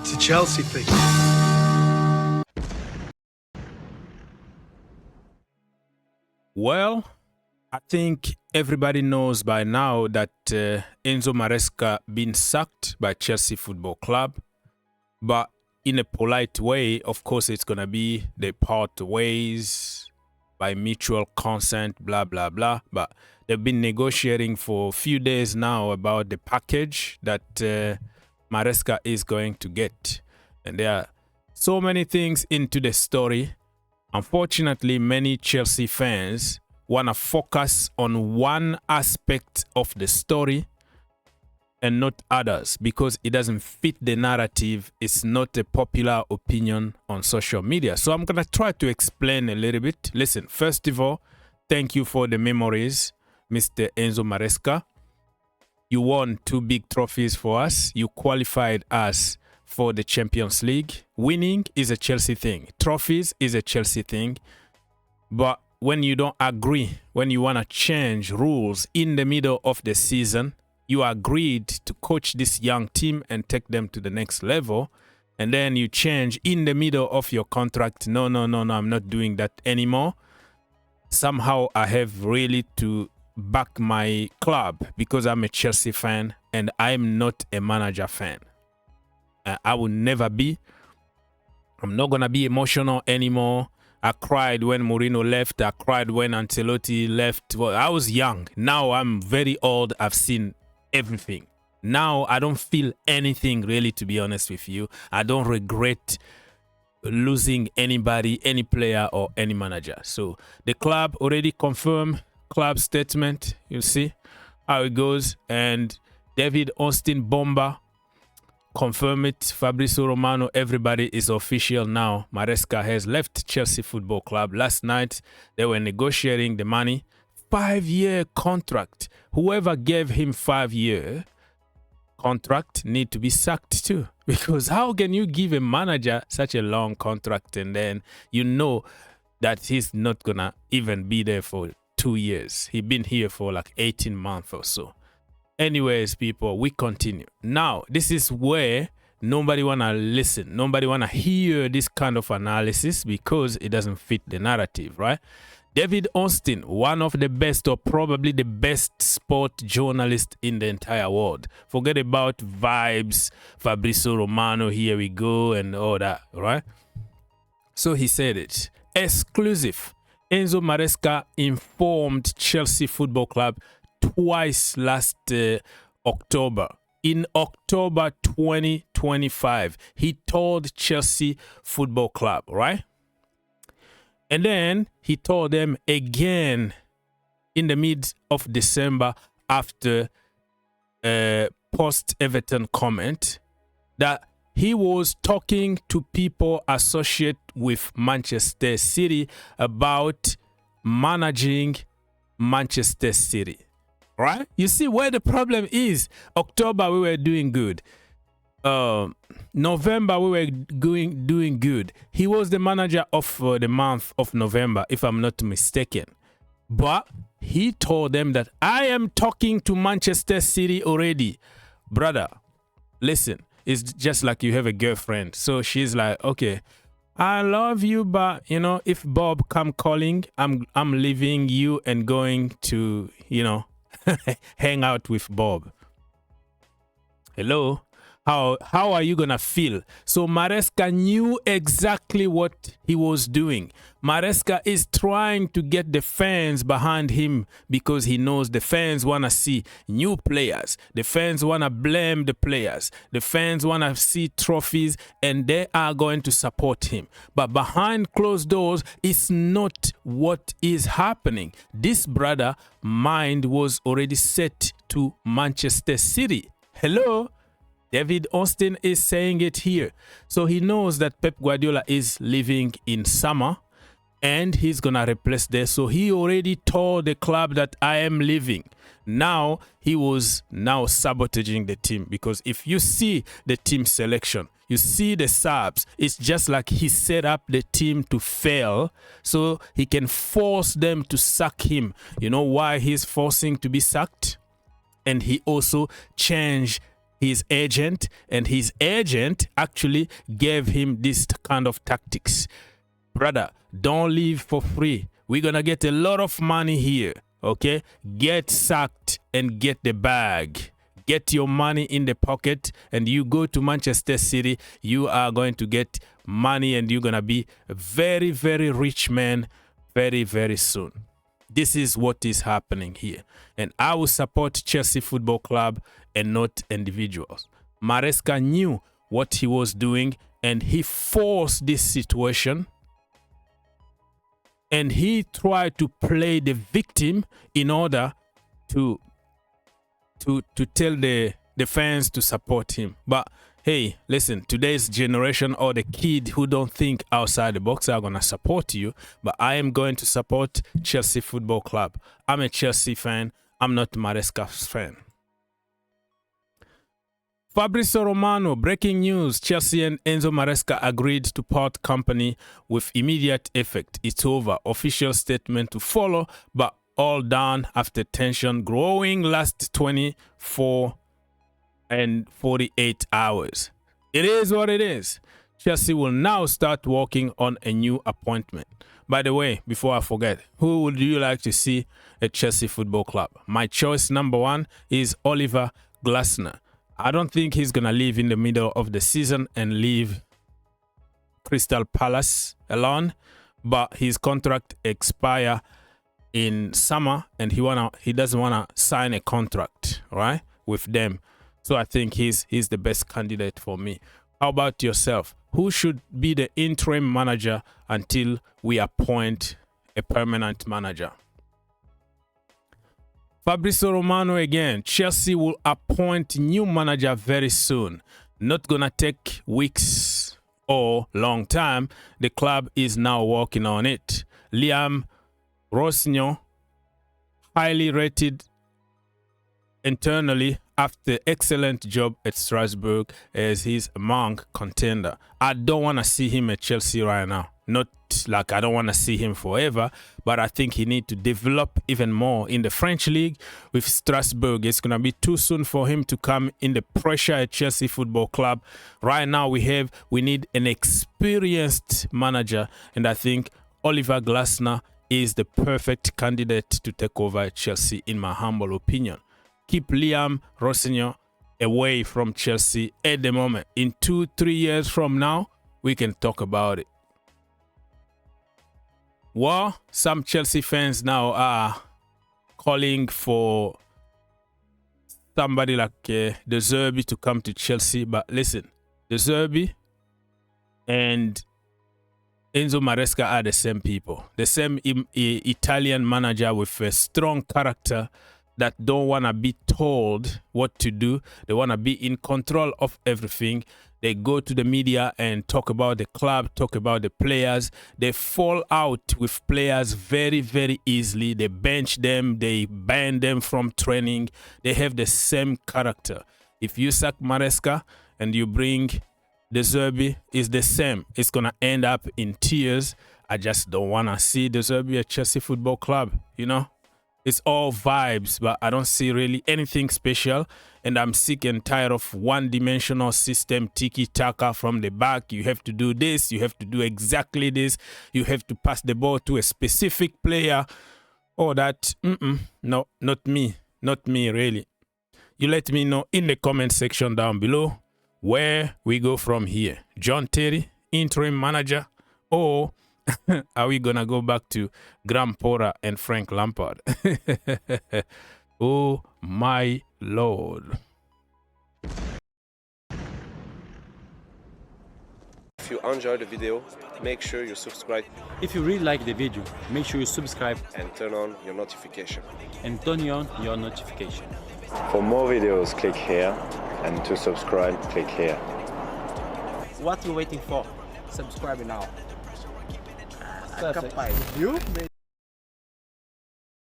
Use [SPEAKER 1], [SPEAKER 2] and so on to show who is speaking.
[SPEAKER 1] It's a Chelsea thing.
[SPEAKER 2] Well, I think everybody knows by now that Enzo Maresca been sacked by Chelsea Football Club. But in a polite way, of course, it's going to be they part ways by mutual consent, blah, blah, blah. But they've been negotiating for a few days now about the package that Maresca is going to get. And there are so many things into the story. Unfortunately, many Chelsea fans want to focus on one aspect of the story and not others because it doesn't fit the narrative. It's not a popular opinion on social media. So I'm going to try to explain a little bit. Listen, first of all, thank you for the memories, Mr. Enzo Maresca. You won 2 big trophies for us. You qualified us for the Champions League. Winning is a Chelsea thing. Trophies is a Chelsea thing. But when you don't agree, when you want to change rules in the middle of the season, you agreed to coach this young team and take them to the next level, and then you change in the middle of your contract. No, I'm not doing that anymore. Somehow I have really to back my club because I'm a Chelsea fan and I'm not a manager fan. I will never be. I'm not going to be emotional anymore. I cried when Mourinho left. I cried when Ancelotti left. Well, I was young. Now I'm very old. I've seen everything. Now I don't feel anything really, to be honest with you. I don't regret losing anybody, any player or any manager. So the club already confirmed club statement. You'll see how it goes. And David Austin Bomber confirm it. Fabrizio Romano, everybody is official now. Maresca has left Chelsea Football Club. Last night, they were negotiating the money. 5-year contract. Whoever gave him 5-year contract need to be sacked too. Because how can you give a manager such a long contract and then you know that he's not going to even be there for 2 years? He's been here for like 18 months or so. Anyways, people, we continue. Now, this is where nobody want to listen. Nobody want to hear this kind of analysis because it doesn't fit the narrative, right? David Austin, one of the best or probably the best sport journalist in the entire world. Forget about vibes, Fabrizio Romano, here we go, and all that, right? So he said it. Exclusive. Enzo Maresca informed Chelsea Football Club twice last October. In October 2025, he told Chelsea Football Club, right? And then he told them again in the mid of December after post-Everton comment that he was talking to people associated with Manchester City about managing Manchester City. Right? You see where the problem is. October, we were doing good. November, we were doing good. He was the manager of the month of November, if I'm not mistaken. But he told them that I am talking to Manchester City already. Brother, listen, it's just like you have a girlfriend. So she's like, okay, I love you, but, you know, if Bob come calling, I'm leaving you and going to, you know, hang out with Bob. Hello? How are you going to feel? So Maresca knew exactly what he was doing. Maresca is trying to get the fans behind him because he knows the fans want to see new players. The fans want to blame the players. The fans want to see trophies and they are going to support him. But behind closed doors, it's not what is happening. This brother mind was already set to Manchester City. Hello? David Austin is saying it here. So he knows that Pep Guardiola is leaving in summer and he's going to replace there. So he already told the club that I am leaving. Now he was now sabotaging the team because if you see the team selection, you see the subs, it's just like he set up the team to fail so he can force them to sack him. You know why he's forcing to be sacked? And he also changed his agent, and his agent actually gave him this kind of tactics. Brother, don't leave for free. We're going to get a lot of money here, okay? Get sacked and get the bag. Get your money in the pocket, and you go to Manchester City. You are going to get money, and you're going to be a very, very rich man very, very soon. This is what is happening here. And I will support Chelsea Football Club and not individuals. Maresca knew what he was doing, and he forced this situation. And he tried to play the victim in order to tell the fans to support him. But hey, listen, today's generation, or the kid who don't think outside the box, are going to support you. But I am going to support Chelsea Football Club. I'm a Chelsea fan. I'm not Maresca's fan. Fabrizio Romano, breaking news. Chelsea and Enzo Maresca agreed to part company with immediate effect. It's over. Official statement to follow, but all done after tension growing last 24 and 48 hours. It is what it is. Chelsea will now start working on a new appointment. By the way, before I forget, who would you like to see at Chelsea Football Club? My choice number one is Oliver Glasner. I don't think he's going to leave in the middle of the season and leave Crystal Palace alone, but his contract expires in summer, and he doesn't want to sign a contract, right, with them. So I think he's the best candidate for me. How about yourself? Who should be the interim manager until we appoint a permanent manager? Fabrizio Romano again. Chelsea will appoint new manager very soon. Not gonna take weeks or long time. The club is now working on it. Liam Rossignol, highly rated internally after excellent job at Strasbourg, as he's among contender. I don't want to see him at Chelsea right now. Not like I don't want to see him forever, but I think he needs to develop even more in the French league with Strasbourg. It's going to be too soon for him to come in the pressure at Chelsea Football Club. Right now we need an experienced manager, and I think Oliver Glasner is the perfect candidate to take over at Chelsea, in my humble opinion. Keep Liam Rossignol away from Chelsea at the moment. In 2-3 years from now, we can talk about it. Well, some Chelsea fans now are calling for somebody like De Zerbi to come to Chelsea. But listen, De Zerbi and Enzo Maresca are the same people. The same Italian manager with a strong character that don't want to be told what to do. They want to be in control of everything. They go to the media and talk about the club, talk about the players. They fall out with players very, very easily. They bench them. They ban them from training. They have the same character. If you sack Maresca and you bring De Zerbi, it's the same. It's going to end up in tears. I just don't want to see De Zerbi at Chelsea Football Club, you know? It's all vibes, but I don't see really anything special. And I'm sick and tired of one-dimensional system, tiki-taka from the back. You have to do this. You have to do exactly this. You have to pass the ball to a specific player. Oh, that, no, not me. Not me, really. You let me know in the comment section down below where we go from here. John Terry, interim manager, or are we gonna go back to Graham Potter and Frank Lampard? Oh my Lord.
[SPEAKER 1] If you enjoyed the video, make sure you subscribe.
[SPEAKER 3] If you really like the video, make sure you subscribe
[SPEAKER 1] and turn on your notification.
[SPEAKER 4] For more videos, click here, and to subscribe, click here.
[SPEAKER 5] What are you waiting for? Subscribe now.
[SPEAKER 6] Perfect. You?